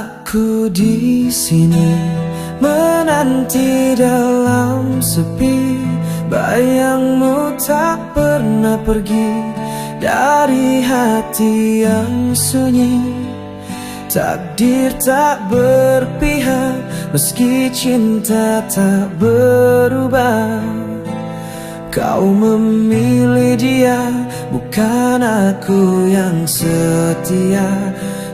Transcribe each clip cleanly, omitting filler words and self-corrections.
Aku di sini menanti dalam sepi, bayangmu tak pernah pergi dari hati yang sunyi. Takdir tak berpihak, meski cinta tak berubah. Kau memilih dia, bukan aku yang setia.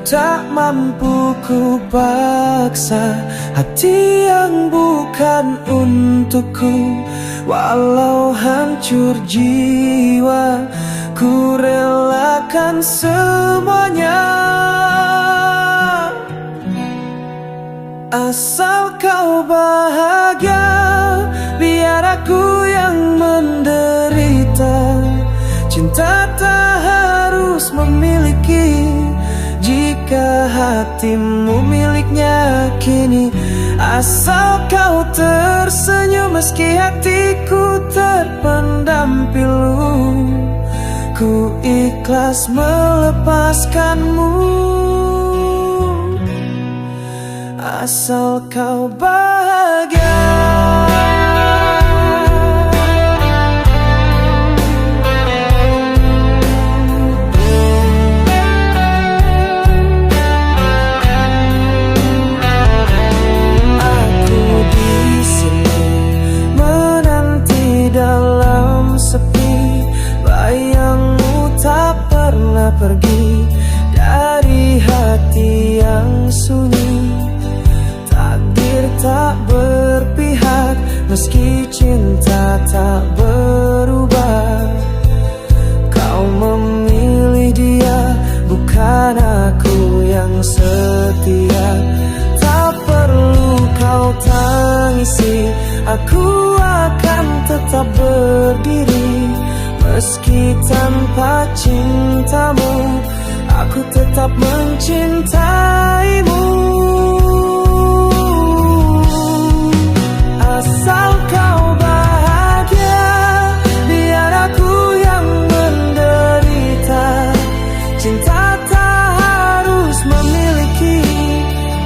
Tak mampu ku paksa hati yang bukan untukku. Walau hancur jiwa, ku relakan semuanya. Asal kau bahagia, biar aku yang menderita. Cinta tak harus memiliki, jika hatimu miliknya kini. Asal kau tersenyum meski hatiku terpendam pilu, ku ikhlas melepaskanmu. Asal kau bahagia. Aku di sini menanti dalam sepi, bayangmu tak pernah pergi dari hati yang sunyi. Tak berpihak, meski cinta tak berubah. Kau memilih dia, bukan aku yang setia. Tak perlu kau tangisi, aku akan tetap berdiri. Meski tanpa cintamu, aku tetap mencintaimu. Asal kau bahagia, biar aku yang menderita. Cinta tak harus memiliki,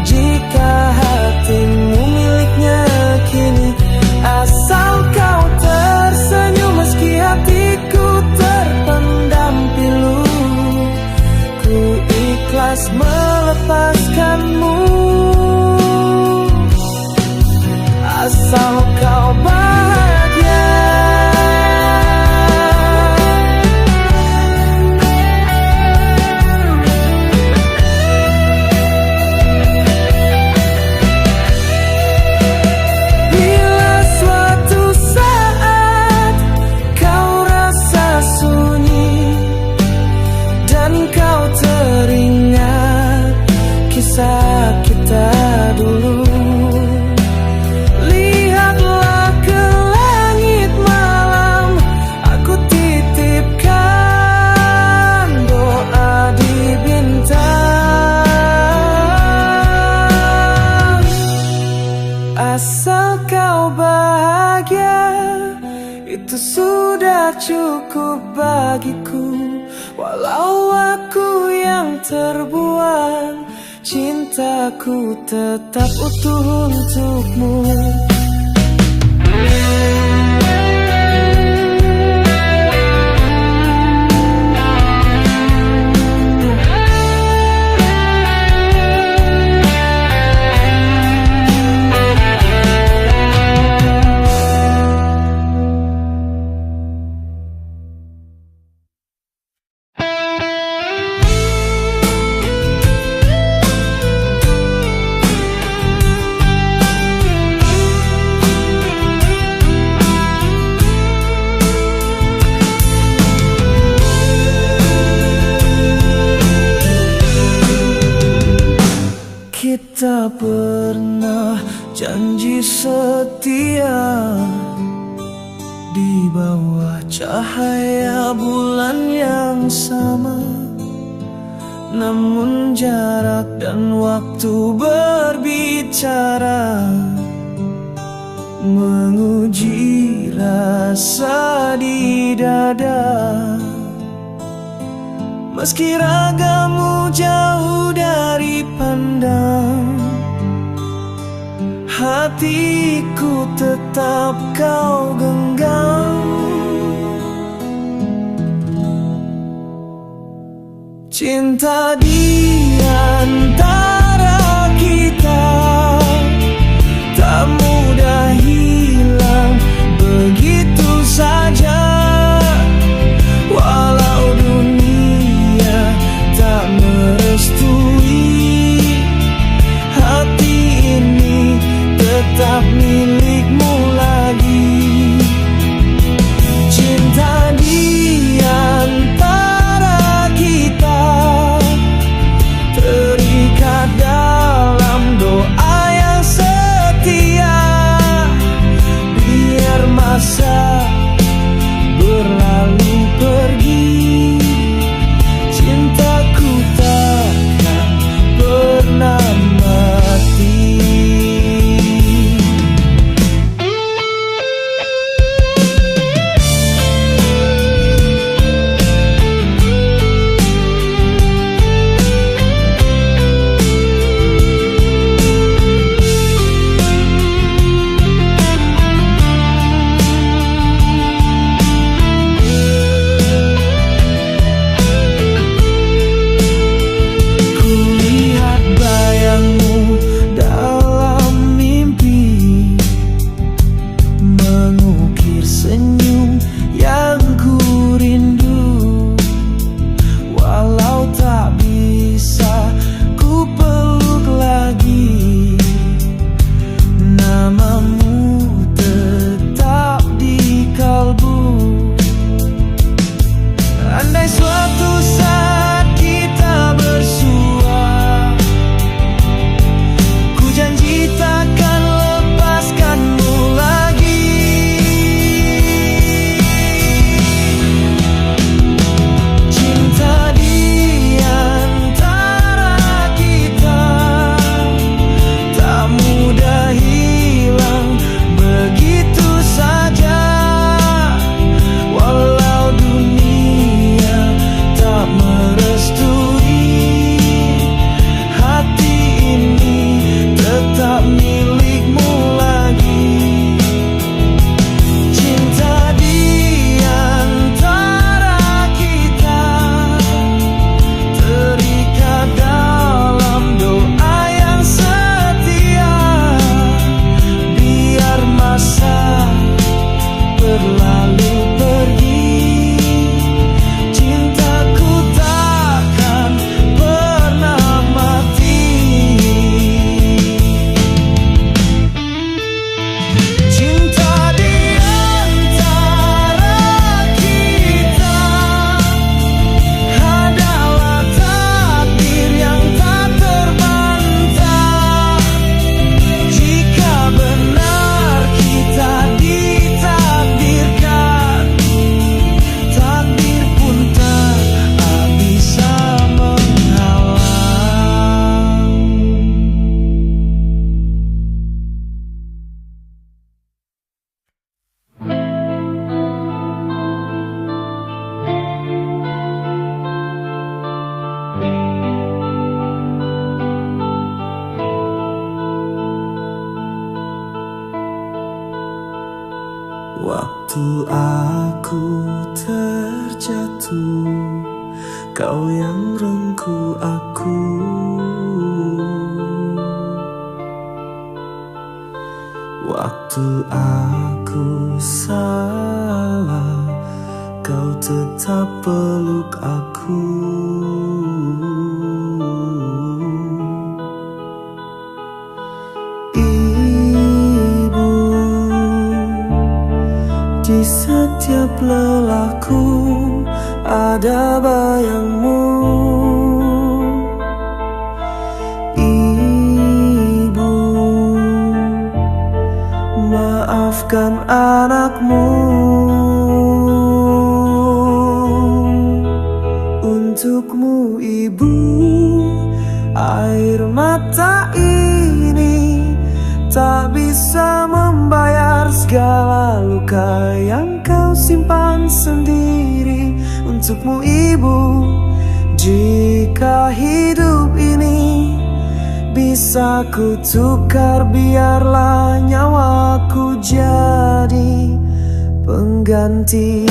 jika hatimu miliknya kini. Asal kau tersenyum meski hatiku terpendam pilu, ku ikhlas melepaskanmu. Asal kau bahagia. Bila suatu saat kau rasa sunyi dan kau teringat kisah kita dulu, asal kau bahagia, itu sudah cukup bagiku. Walau aku yang terbuang, cintaku tetap utuh untukmu. Kita pernah janji setia di bawah cahaya bulan yang sama. Namun jarak dan waktu berbicara, menguji rasa di dada. Meski ragamu jauh dari pandang, hatiku tetap kau genggam. Cinta di antara kita tak mudah hilang begitu saja. Walau dunia tak merestui, hati ini tetap milikmu lagi. Cinta di antara kita terikat dalam doa yang setia. Biar masa berlalu pergi, cintaku takkan pernah mati. Waktu aku terjatuh, kau yang rengkuh aku. Waktu aku salah, kau tetap peluk aku. Di setiap lelahku ada bayangmu. Ibu, maafkan anakmu. Untukmu ibu, air mata ini tak bisa membayar segala luka yang kau simpan sendiri. Untukmu ibu, jika hidup ini bisa ku tukar, biarlah nyawaku jadi pengganti.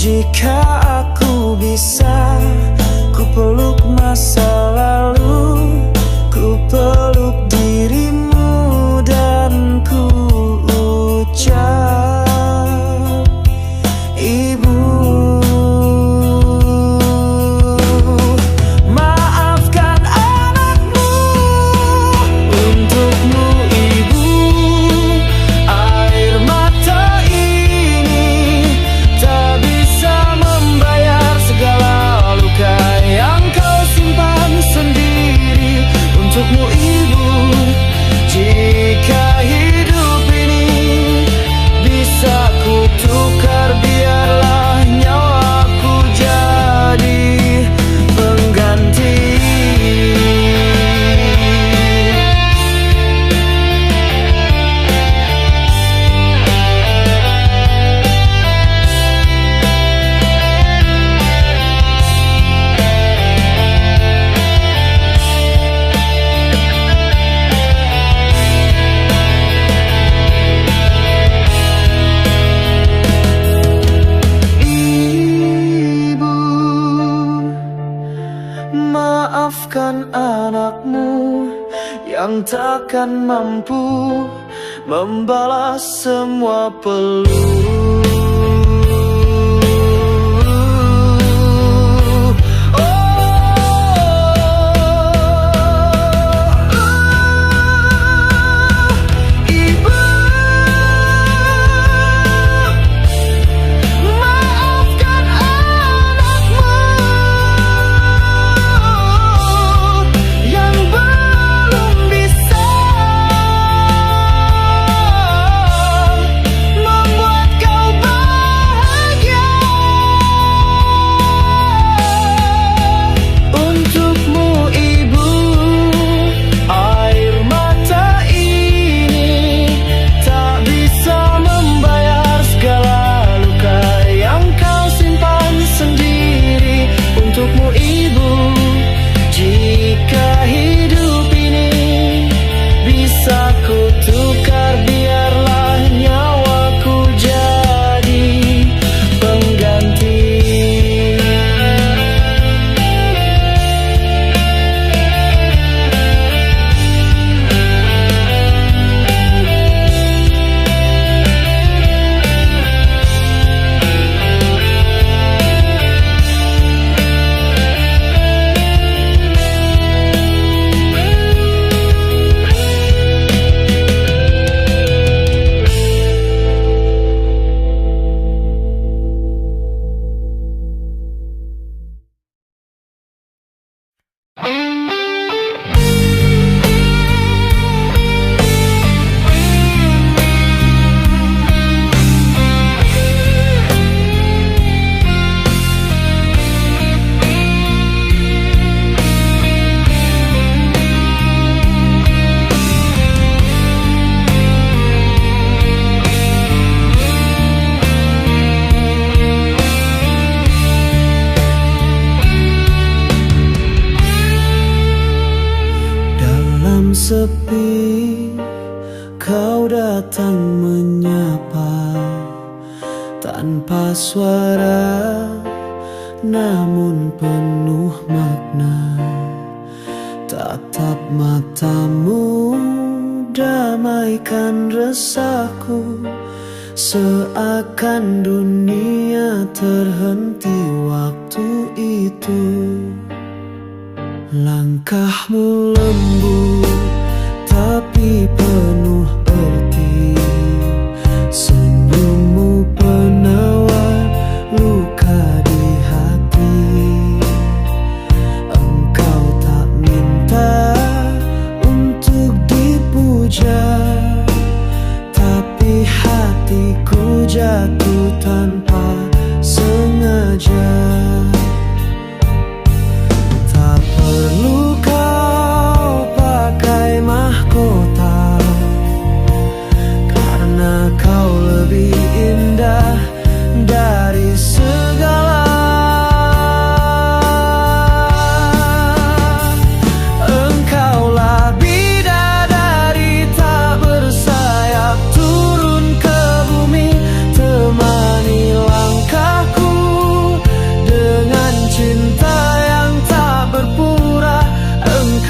Jika aku bisa, ku peluk masa lalu, ku peluk dirimu dan ku ucap, Ibu, maafkan anakmu. Untukmu Ibu, air mata ini tak bisa membayar segala luka yang kau simpan sendiri. Untukmu Ibu, jika hidup ini bisa ku tukar, biarlah nyawaku jadi pengganti. Ibu, maafkan anakmu yang takkan mampu membalas semua peluru. Ibu, maafkan anakmu yang belum bisa membuat kau bahagia. Untukmu Ibu, air mata ini tak bisa membayar segala luka yang kau simpan sendiri. Untukmu Ibu, jika hidup ini bisa ku tukar, biarlah nyawaku jadi pengganti. Dalam sepi kau datang menyapa, tanpa suara namun penuh makna. Tatap matamu damaikan resahku, seakan dunia terhenti waktu itu. Langkahmu lembut tapi penuh arti, senyummu penawar luka di hati. Engkau tak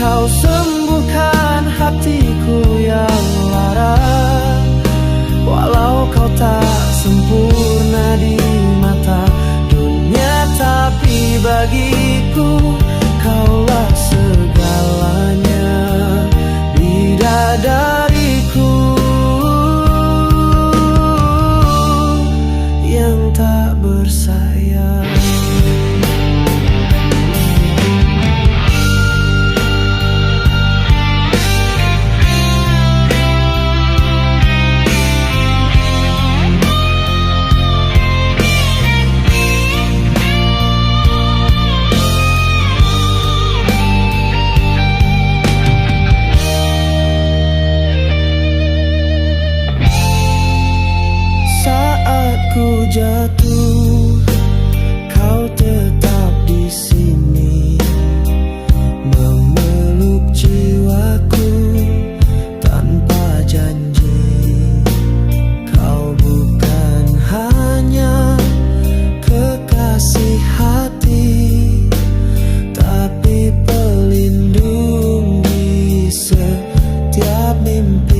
Engkau sembuhkan hatiku yang lara. Walau kau tak sempurna di mata dunia, tapi bagiku kaulah segalanya, bidadariku yang tak bersayap. Ku jatuh, kau tetap di sini, memeluk jiwaku tanpa janji. Kau bukan hanya kekasih hati, tapi pelindung di setiap mimpi.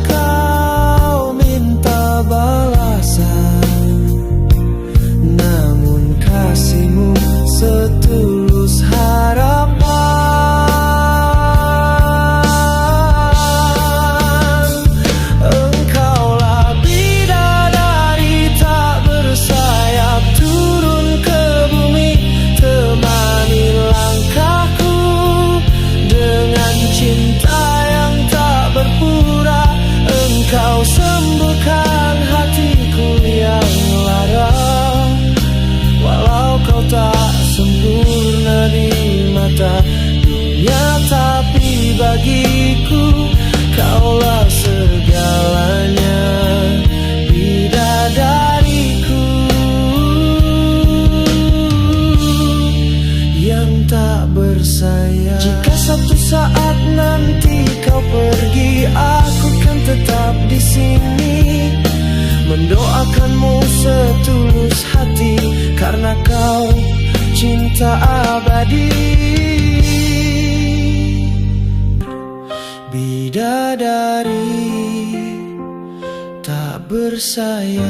Kau minta balasan, namun kasihmu setulus harapan. Engkaulah bidadari tak bersayap, turun ke bumi, temani langkahku dengan cinta yang tak berpura. Engkau sembuhkan hatiku yang lara. Walau kau tak sempurna di mata dunia, tapi bagiku kaulah segalanya, bidadariku yang tak bersayap. Jika satu saat nanti kau pergi, aku kan tetap di sini, mendoakanmu setulus hati, karena kau cinta abadi, bidadari tak bersayap.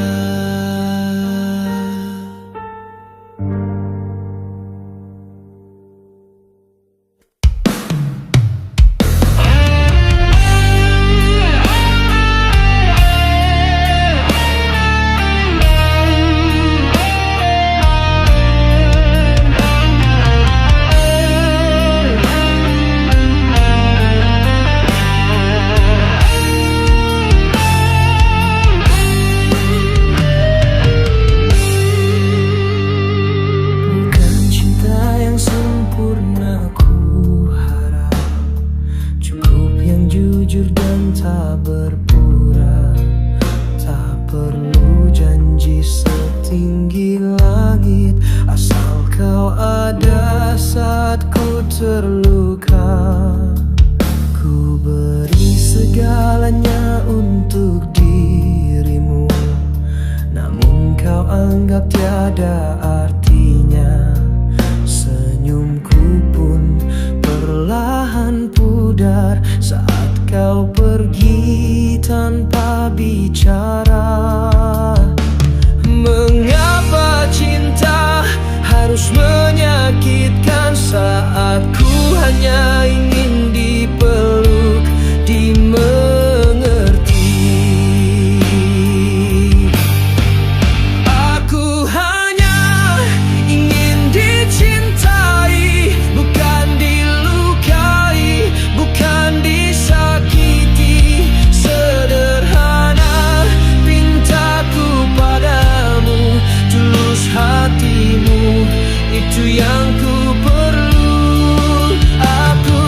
Jujur dan tak berpura, tak perlu janji setinggi langit, asal kau ada saat ku terluka. Ku beri segalanya untuk dirimu, namun kau anggap tiada artinya. Senyumku pun perlahan pudar saat kau pergi tanpa bicara. Mengapa cinta harus menyakitkan saat ku hanya ingin dipeluk, dimengerti. Aku hanya ingin dicintai, bukan dilukai, bukan disakiti. Sederhana pintaku padamu, tulus hatimu, itu yang ku perlu. Aku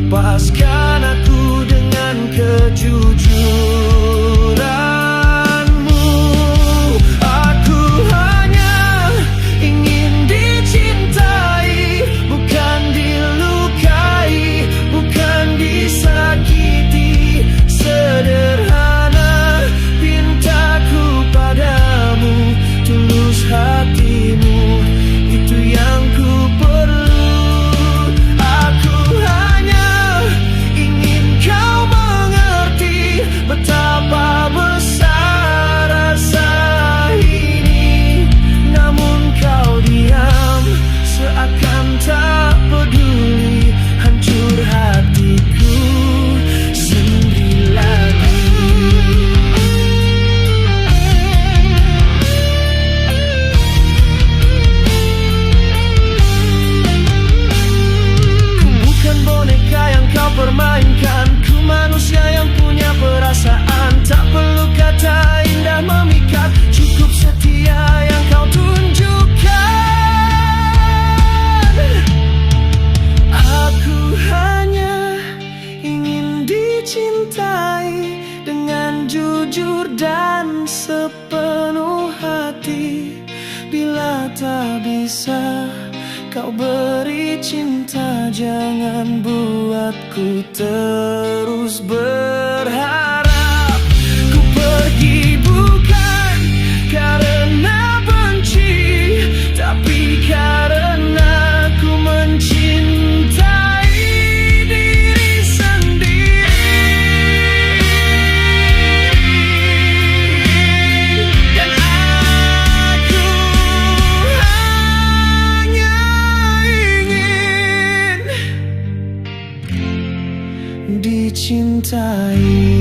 lepaskan aku dengan kejujuranmu. Aku hanya ingin dicintai, bukan dilukai, bukan disakiti. Sederhana pintaku padamu, tulus hatimu, itu yang ku perlu. Aku hanya ingin kau mengerti betapa besar rasa ini. Namun kau diam, seakan tak peduli, hancur hatiku sendiri lagi. Bukan boneka yang kau permainkan, ku manusia yang punya perasaan. Tak perlu kata indah memikat, cukup setia yang kau tunjukkan. Aku hanya ingin dicintai dengan jujur dan sepenuh hati. Bila tak bisa kau beri cinta, jangan buatku terus berharap. Ku pergi bukan karena benci, tapi karena ku mencintai diri sendiri. Dan aku hanya ingin dicintai.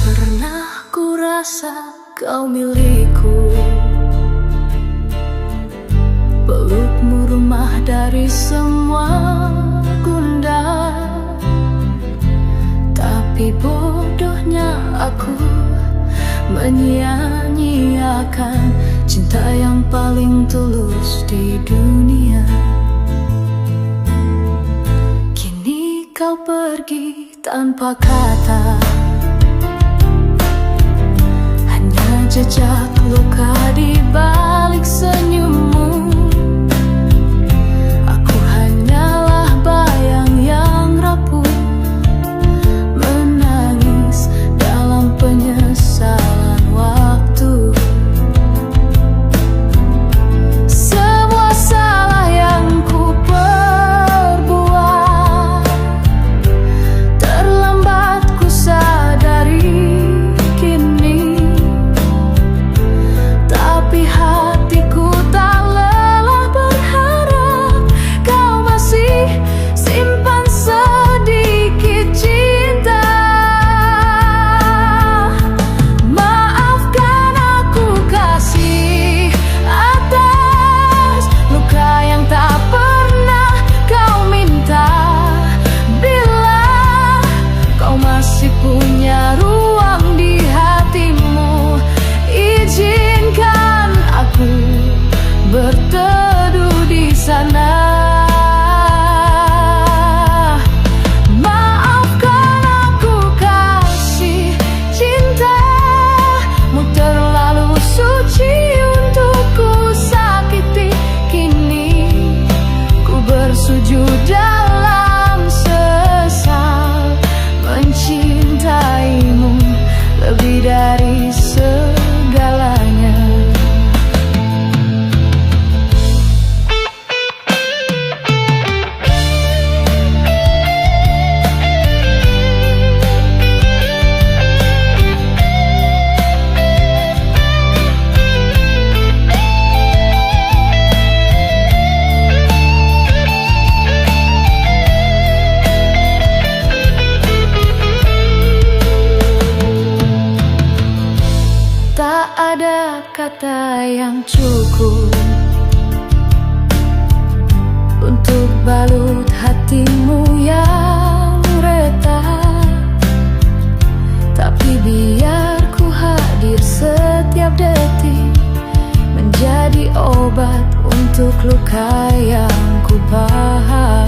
Pernah ku rasa kau milikku, pelukmu rumah dari semua gundah. Tapi bodohnya aku menyia-nyiakan cinta yang paling tulus di dunia. Kini kau pergi tanpa kata, jejak luka di balik senyummu. Aku hanyalah bayang yang rapuh, menangis dalam penyesalan waktu. Semua salah yang ku perbuat, terlambat ku sadari kini. Tapi hatiku tak untuk luka yang ku paham.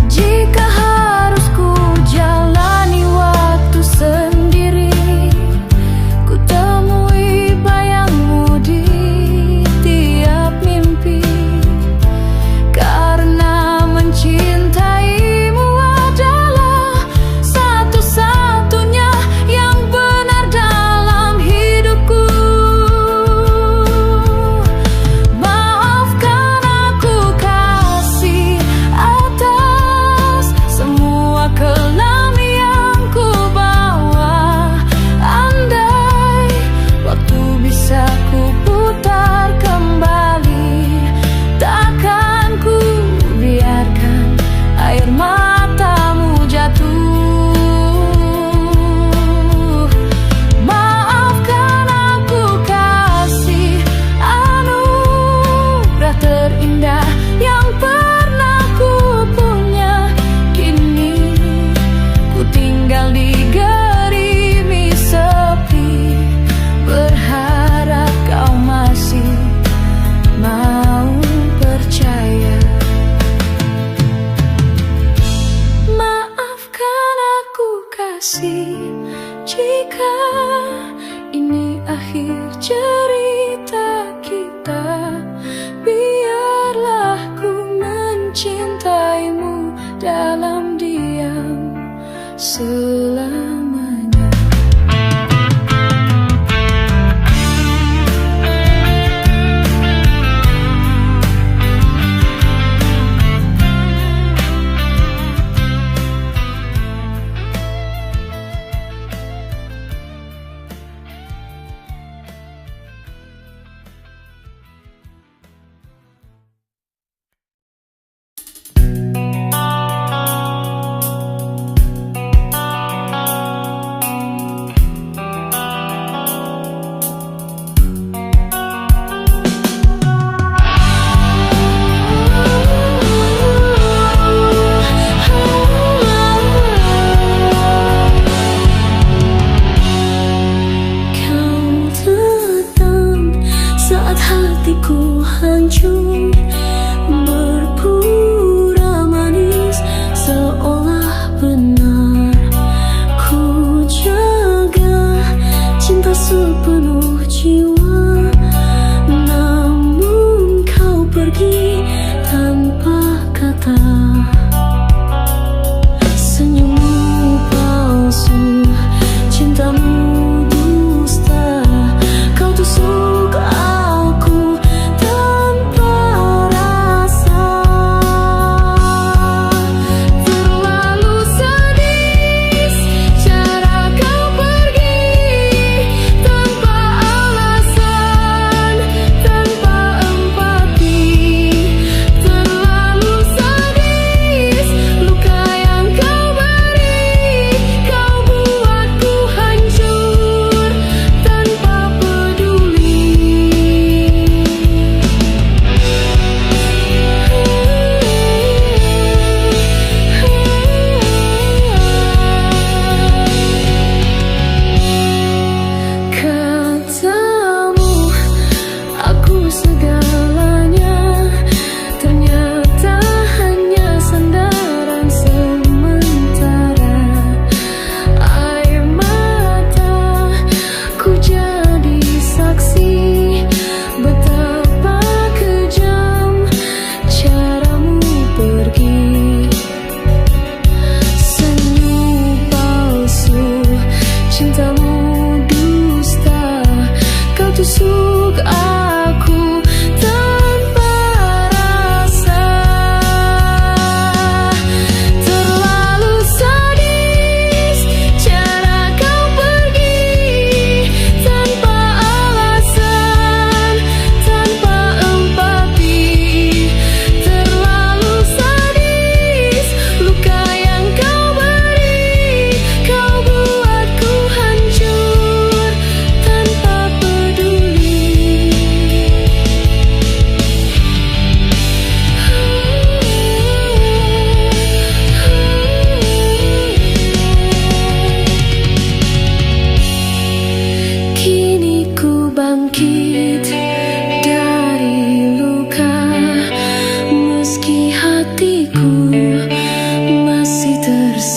Jika harus ku jalani waktu sendiri, ku temui bayangmu di tiap mimpi. Karena mencintaimu adalah satu-satunya yang benar dalam hidupku. Maafkan aku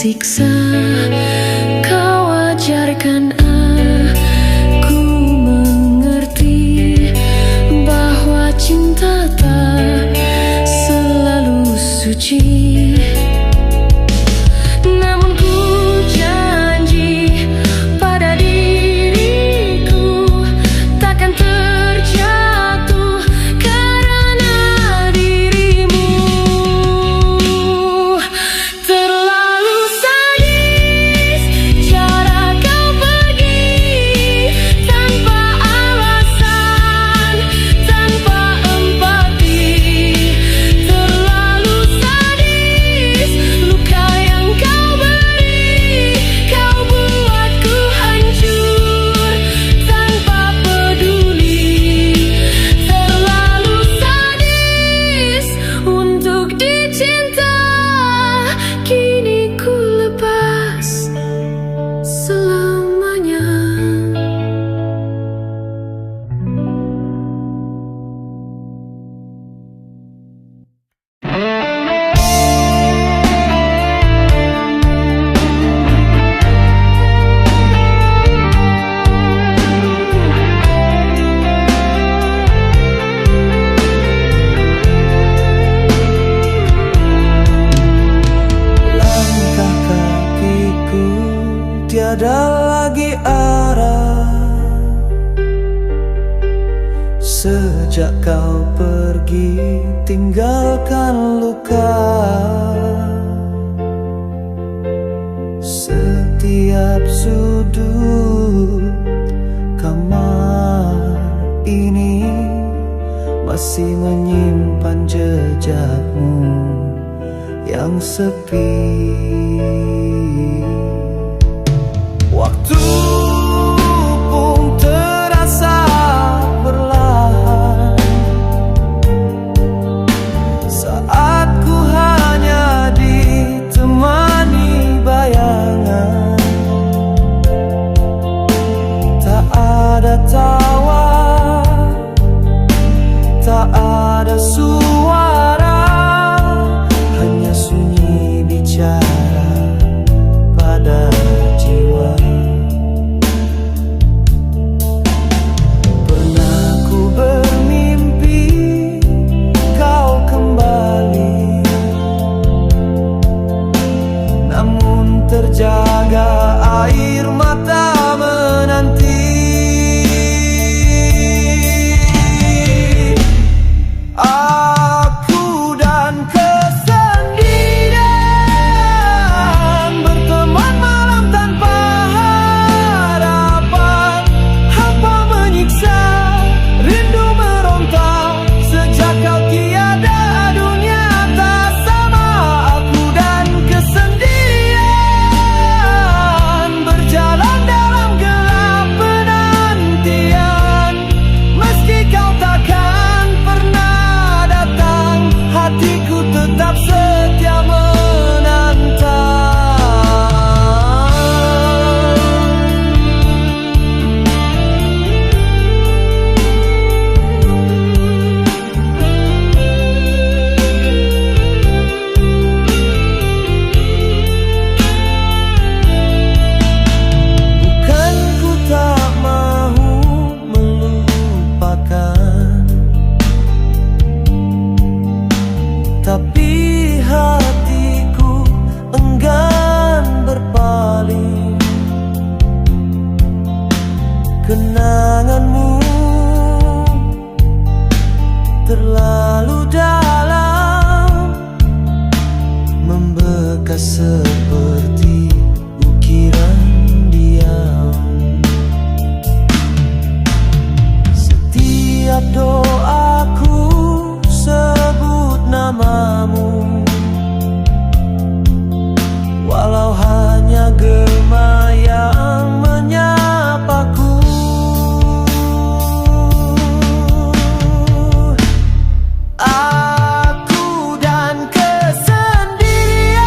tersiksa. Kau ajarkan aku mengerti bahwa cinta tak selalu suci. Namun ku janji pada diriku takkan terjatuh karena dirimu. Terlalu sadis cara kau pergi tanpa alasan, tanpa empati. Terlalu sadis luka yang kau beri, kau buatku hancur tanpa peduli. Terlalu sadis untuk dicinta, kini ku lepas selamanya. Langkah kakiku tiada lagi arah sejak kau pergi tinggalkan luka. Setiap sudut kamar ini masih menyimpan jejakmu yang sepi. Waktu pun terasa perlahan saat ku hanya ditemani bayangan. Tak ada tawa, tak ada suara, hanya sunyi bicara pada jiwa. Pernah ku bermimpi kau kembali, namun terjaga air mata menanti. Aku dan kesendirian berteman malam tanpa harapan. Hampa menyiksa, rindu meronta sejak kau tiada, dunia tak sama. Aku dan kesendirian berjalan dalam gelap penantian. Meski kau takkan pernah datang, hatiku tetap setia menantang. Bukan ku tak mahu melupakan, tapi hatiku enggan berpaling. Kenanganmu terlalu dalam, membekas seperti ukiran diam. Setiap doaku sebut namamu, walau hanya gema yang menyapaku. Aku dan kesendirian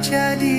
jadi